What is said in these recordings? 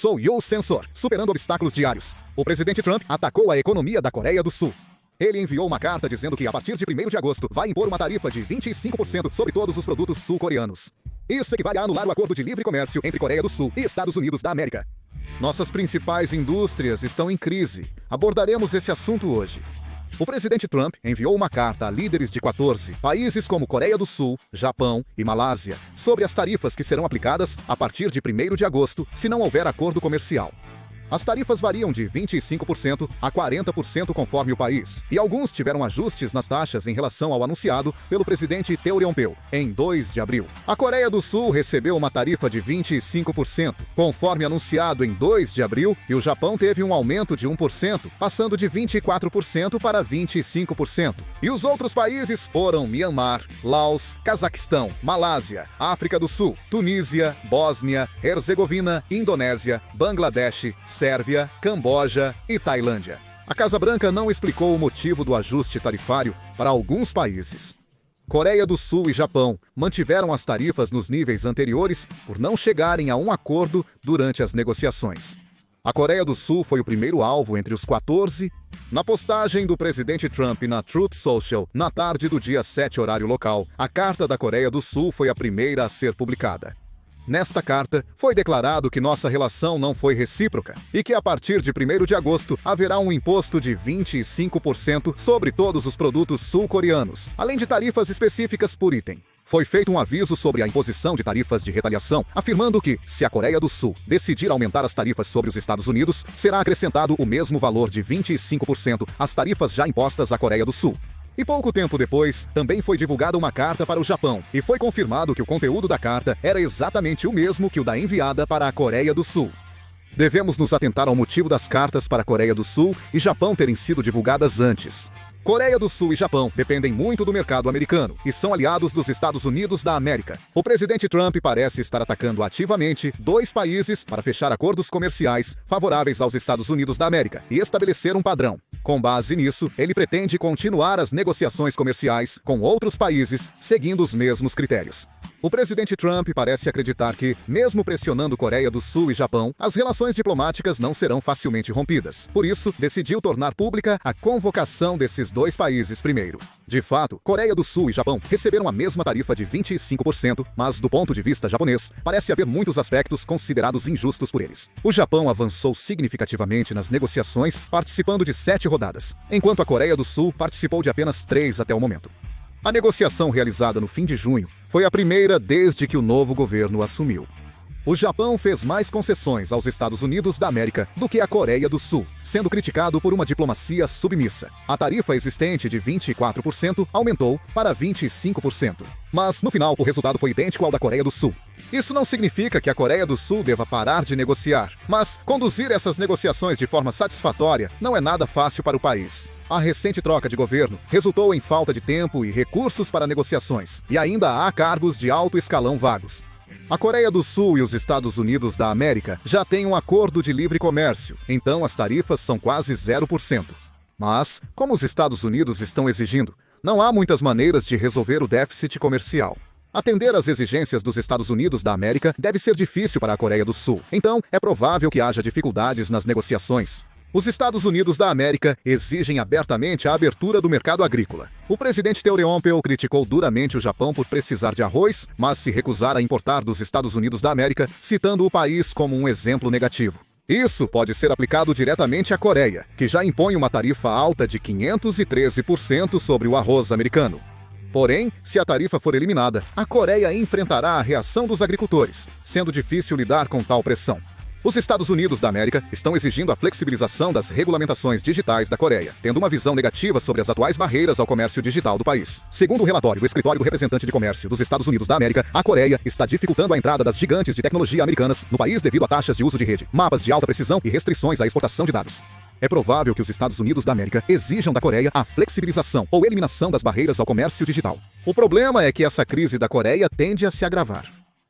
Sou Yo Sensor, superando obstáculos diários. O presidente Trump atacou a economia da Coreia do Sul. Ele enviou uma carta dizendo que a partir de 1º de agosto vai impor uma tarifa de 25% sobre todos os produtos sul-coreanos. Isso equivale a anular o acordo de livre comércio entre Coreia do Sul e Estados Unidos da América. Nossas principais indústrias estão em crise. Abordaremos esse assunto hoje. O presidente Trump enviou uma carta a líderes de 14 países como Coreia do Sul, Japão e Malásia sobre as tarifas que serão aplicadas a partir de 1º de agosto se não houver acordo comercial. As tarifas variam de 25% a 40% conforme o país, e alguns tiveram ajustes nas taxas em relação ao anunciado pelo presidente Lee Jae-myung em 2 de abril. A Coreia do Sul recebeu uma tarifa de 25%, conforme anunciado em 2 de abril, e o Japão teve um aumento de 1%, passando de 24% para 25%. E os outros países foram Myanmar, Laos, Cazaquistão, Malásia, África do Sul, Tunísia, Bósnia, Herzegovina, Indonésia, Bangladesh, Sérvia, Camboja e Tailândia. A Casa Branca não explicou o motivo do ajuste tarifário para alguns países. Coreia do Sul e Japão mantiveram as tarifas nos níveis anteriores por não chegarem a um acordo durante as negociações. A Coreia do Sul foi o primeiro alvo entre os 14. Na postagem do presidente Trump na Truth Social, na tarde do dia 7 horário local, a carta da Coreia do Sul foi a primeira a ser publicada. Nesta carta, foi declarado que nossa relação não foi recíproca e que a partir de 1º de agosto haverá um imposto de 25% sobre todos os produtos sul-coreanos, além de tarifas específicas por item. Foi feito um aviso sobre a imposição de tarifas de retaliação, afirmando que, se a Coreia do Sul decidir aumentar as tarifas sobre os Estados Unidos, será acrescentado o mesmo valor de 25% às tarifas já impostas à Coreia do Sul. E pouco tempo depois, também foi divulgada uma carta para o Japão, e foi confirmado que o conteúdo da carta era exatamente o mesmo que o da enviada para a Coreia do Sul. Devemos nos atentar ao motivo das cartas para a Coreia do Sul e Japão terem sido divulgadas antes. Coreia do Sul e Japão dependem muito do mercado americano e são aliados dos Estados Unidos da América. O presidente Trump parece estar atacando ativamente 2 países para fechar acordos comerciais favoráveis aos Estados Unidos da América e estabelecer um padrão. Com base nisso, ele pretende continuar as negociações comerciais com outros países, seguindo os mesmos critérios. O presidente Trump parece acreditar que, mesmo pressionando Coreia do Sul e Japão, as relações diplomáticas não serão facilmente rompidas. Por isso, decidiu tornar pública a convocação desses 2 países primeiro. De fato, Coreia do Sul e Japão receberam a mesma tarifa de 25%, mas do ponto de vista japonês, parece haver muitos aspectos considerados injustos por eles. O Japão avançou significativamente nas negociações, participando de 7 rodadas, enquanto a Coreia do Sul participou de apenas 3 até o momento. A negociação realizada no fim de junho foi a primeira desde que o novo governo assumiu. O Japão fez mais concessões aos Estados Unidos da América do que a Coreia do Sul, sendo criticado por uma diplomacia submissa. A tarifa existente de 24% aumentou para 25%. Mas, no final, o resultado foi idêntico ao da Coreia do Sul. Isso não significa que a Coreia do Sul deva parar de negociar, mas conduzir essas negociações de forma satisfatória não é nada fácil para o país. A recente troca de governo resultou em falta de tempo e recursos para negociações, e ainda há cargos de alto escalão vagos. A Coreia do Sul e os Estados Unidos da América já têm um acordo de livre comércio, então as tarifas são quase 0%. Mas, como os Estados Unidos estão exigindo, não há muitas maneiras de resolver o déficit comercial. Atender às exigências dos Estados Unidos da América deve ser difícil para a Coreia do Sul, então é provável que haja dificuldades nas negociações. Os Estados Unidos da América exigem abertamente a abertura do mercado agrícola. O presidente Lee Jae-myung criticou duramente o Japão por precisar de arroz, mas se recusar a importar dos Estados Unidos da América, citando o país como um exemplo negativo. Isso pode ser aplicado diretamente à Coreia, que já impõe uma tarifa alta de 513% sobre o arroz americano. Porém, se a tarifa for eliminada, a Coreia enfrentará a reação dos agricultores, sendo difícil lidar com tal pressão. Os Estados Unidos da América estão exigindo a flexibilização das regulamentações digitais da Coreia, tendo uma visão negativa sobre as atuais barreiras ao comércio digital do país. Segundo o relatório do Escritório do Representante de Comércio dos Estados Unidos da América, a Coreia está dificultando a entrada das gigantes de tecnologia americanas no país devido a taxas de uso de rede, mapas de alta precisão e restrições à exportação de dados. É provável que os Estados Unidos da América exijam da Coreia a flexibilização ou eliminação das barreiras ao comércio digital. O problema é que essa crise da Coreia tende a se agravar.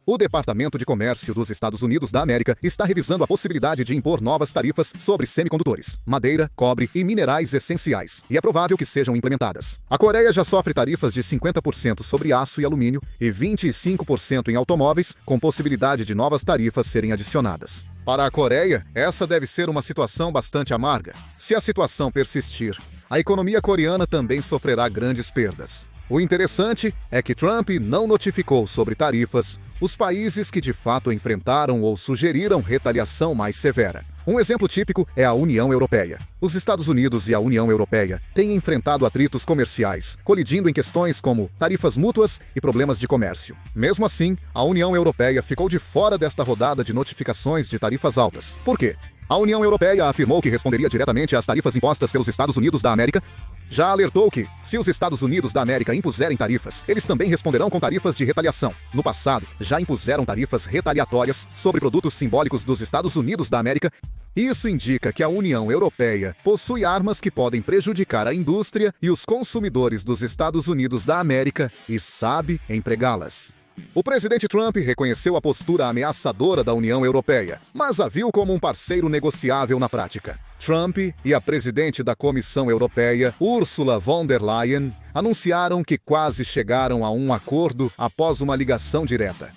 O Departamento de Comércio dos Estados Unidos da América está revisando a possibilidade de impor novas tarifas sobre semicondutores, madeira, cobre e minerais essenciais, e é provável que sejam implementadas. A Coreia já sofre tarifas de 50% sobre aço e alumínio e 25% em automóveis, com possibilidade de novas tarifas serem adicionadas. Para a Coreia, essa deve ser uma situação bastante amarga. Se a situação persistir, a economia coreana também sofrerá grandes perdas. O interessante é que Trump não notificou sobre tarifas os países que de fato enfrentaram ou sugeriram retaliação mais severa. Um exemplo típico é a União Europeia. Os Estados Unidos e a União Europeia têm enfrentado atritos comerciais, colidindo em questões como tarifas mútuas e problemas de comércio. Mesmo assim, a União Europeia ficou de fora desta rodada de notificações de tarifas altas. Por quê? A União Europeia afirmou que responderia diretamente às tarifas impostas pelos Estados Unidos da América. Já alertou que, se os Estados Unidos da América impuserem tarifas, eles também responderão com tarifas de retaliação. No passado, já impuseram tarifas retaliatórias sobre produtos simbólicos dos Estados Unidos da América. Isso indica que a União Europeia possui armas que podem prejudicar a indústria e os consumidores dos Estados Unidos da América e sabe empregá-las. O presidente Trump reconheceu a postura ameaçadora da União Europeia, mas a viu como um parceiro negociável na prática. Trump e a presidente da Comissão Europeia, Ursula von der Leyen, anunciaram que quase chegaram a um acordo após uma ligação direta.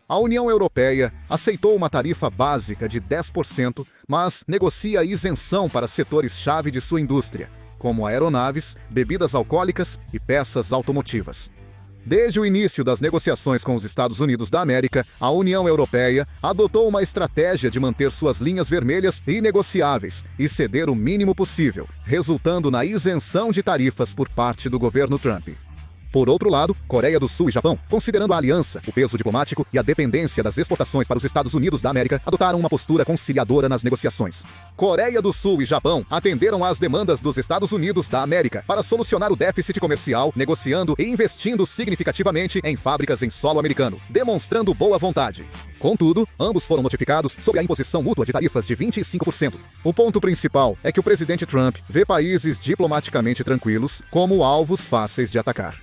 A União Europeia aceitou uma tarifa básica de 10%, mas negocia isenção para setores-chave de sua indústria, como aeronaves, bebidas alcoólicas e peças automotivas. Desde o início das negociações com os Estados Unidos da América, a União Europeia adotou uma estratégia de manter suas linhas vermelhas inegociáveis e ceder o mínimo possível, resultando na isenção de tarifas por parte do governo Trump. Por outro lado, Coreia do Sul e Japão, considerando a aliança, o peso diplomático e a dependência das exportações para os Estados Unidos da América, adotaram uma postura conciliadora nas negociações. Coreia do Sul e Japão atenderam às demandas dos Estados Unidos da América para solucionar o déficit comercial, negociando e investindo significativamente em fábricas em solo americano, demonstrando boa vontade. Contudo, ambos foram notificados sobre a imposição mútua de tarifas de 25%. O ponto principal é que o presidente Trump vê países diplomaticamente tranquilos como alvos fáceis de atacar.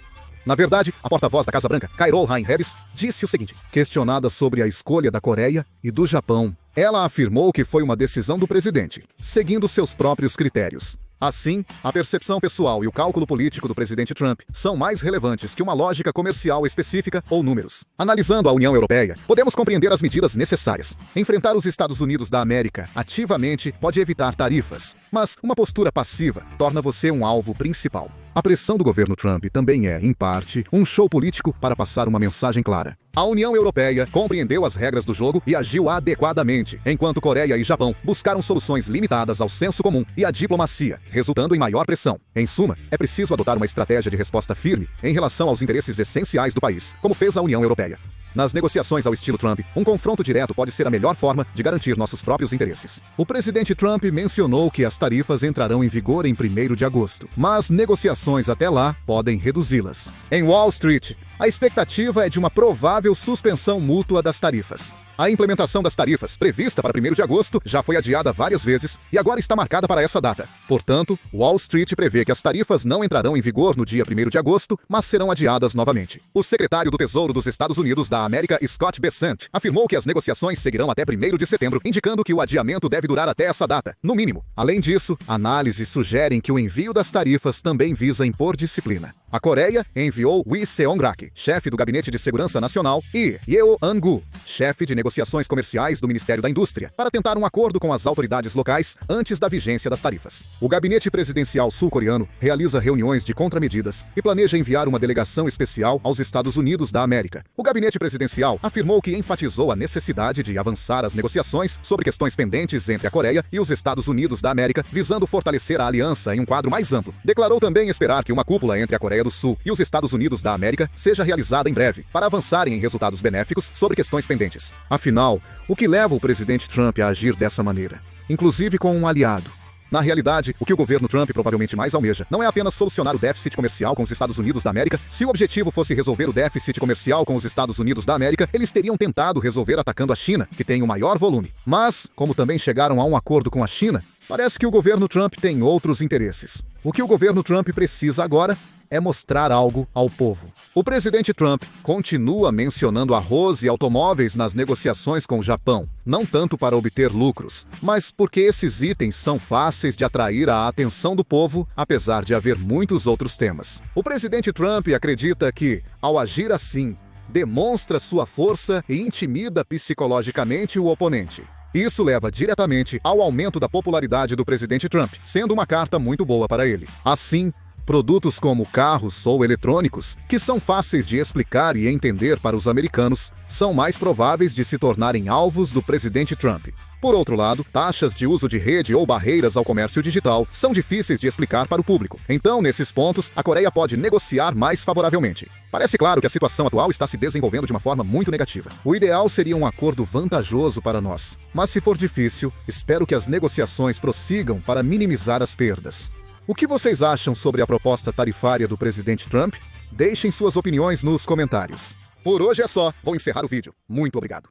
Na verdade, a porta-voz da Casa Branca, Caroline Harris, disse o seguinte: questionada sobre a escolha da Coreia e do Japão, ela afirmou que foi uma decisão do presidente, seguindo seus próprios critérios. Assim, a percepção pessoal e o cálculo político do presidente Trump são mais relevantes que uma lógica comercial específica ou números. Analisando a União Europeia, podemos compreender as medidas necessárias. Enfrentar os Estados Unidos da América ativamente pode evitar tarifas, mas uma postura passiva torna você um alvo principal. A pressão do governo Trump também é, em parte, um show político para passar uma mensagem clara. A União Europeia compreendeu as regras do jogo e agiu adequadamente, enquanto Coreia e Japão buscaram soluções limitadas ao senso comum e à diplomacia, resultando em maior pressão. Em suma, é preciso adotar uma estratégia de resposta firme em relação aos interesses essenciais do país, como fez a União Europeia. Nas negociações ao estilo Trump, um confronto direto pode ser a melhor forma de garantir nossos próprios interesses. O presidente Trump mencionou que as tarifas entrarão em vigor em 1º de agosto, mas negociações até lá podem reduzi-las. Em Wall Street, a expectativa é de uma provável suspensão mútua das tarifas. A implementação das tarifas, prevista para 1º de agosto, já foi adiada várias vezes e agora está marcada para essa data. Portanto, Wall Street prevê que as tarifas não entrarão em vigor no dia 1º de agosto, mas serão adiadas novamente. O secretário do Tesouro dos Estados Unidos da América, Scott Bessent, afirmou que as negociações seguirão até 1º de setembro, indicando que o adiamento deve durar até essa data, no mínimo. Além disso, análises sugerem que o envio das tarifas também visa impor disciplina. A Coreia enviou Lee Seong-rak, chefe do Gabinete de Segurança Nacional, e Yeo An-gu, chefe de negociações comerciais do Ministério da Indústria, para tentar um acordo com as autoridades locais antes da vigência das tarifas. O gabinete presidencial sul-coreano realiza reuniões de contramedidas e planeja enviar uma delegação especial aos Estados Unidos da América. O gabinete presidencial afirmou que enfatizou a necessidade de avançar as negociações sobre questões pendentes entre a Coreia e os Estados Unidos da América, visando fortalecer a aliança em um quadro mais amplo. Declarou também esperar que uma cúpula entre a Coreia do Sul e os Estados Unidos da América seja realizada em breve, para avançarem em resultados benéficos sobre questões pendentes. Afinal, o que leva o presidente Trump a agir dessa maneira? Inclusive com um aliado. Na realidade, o que o governo Trump provavelmente mais almeja não é apenas solucionar o déficit comercial com os Estados Unidos da América. Se o objetivo fosse resolver o déficit comercial com os Estados Unidos da América, eles teriam tentado resolver atacando a China, que tem o maior volume. Mas, como também chegaram a um acordo com a China, parece que o governo Trump tem outros interesses. O que o governo Trump precisa agora é mostrar algo ao povo. O presidente Trump continua mencionando arroz e automóveis nas negociações com o Japão, não tanto para obter lucros, mas porque esses itens são fáceis de atrair a atenção do povo, apesar de haver muitos outros temas. O presidente Trump acredita que, ao agir assim, demonstra sua força e intimida psicologicamente o oponente. Isso leva diretamente ao aumento da popularidade do presidente Trump, sendo uma carta muito boa para ele. Assim, produtos como carros ou eletrônicos, que são fáceis de explicar e entender para os americanos, são mais prováveis de se tornarem alvos do presidente Trump. Por outro lado, taxas de uso de rede ou barreiras ao comércio digital são difíceis de explicar para o público. Então, nesses pontos, a Coreia pode negociar mais favoravelmente. Parece claro que a situação atual está se desenvolvendo de uma forma muito negativa. O ideal seria um acordo vantajoso para nós. Mas se for difícil, espero que as negociações prossigam para minimizar as perdas. O que vocês acham sobre a proposta tarifária do presidente Trump? Deixem suas opiniões nos comentários. Por hoje é só. Vou encerrar o vídeo. Muito obrigado.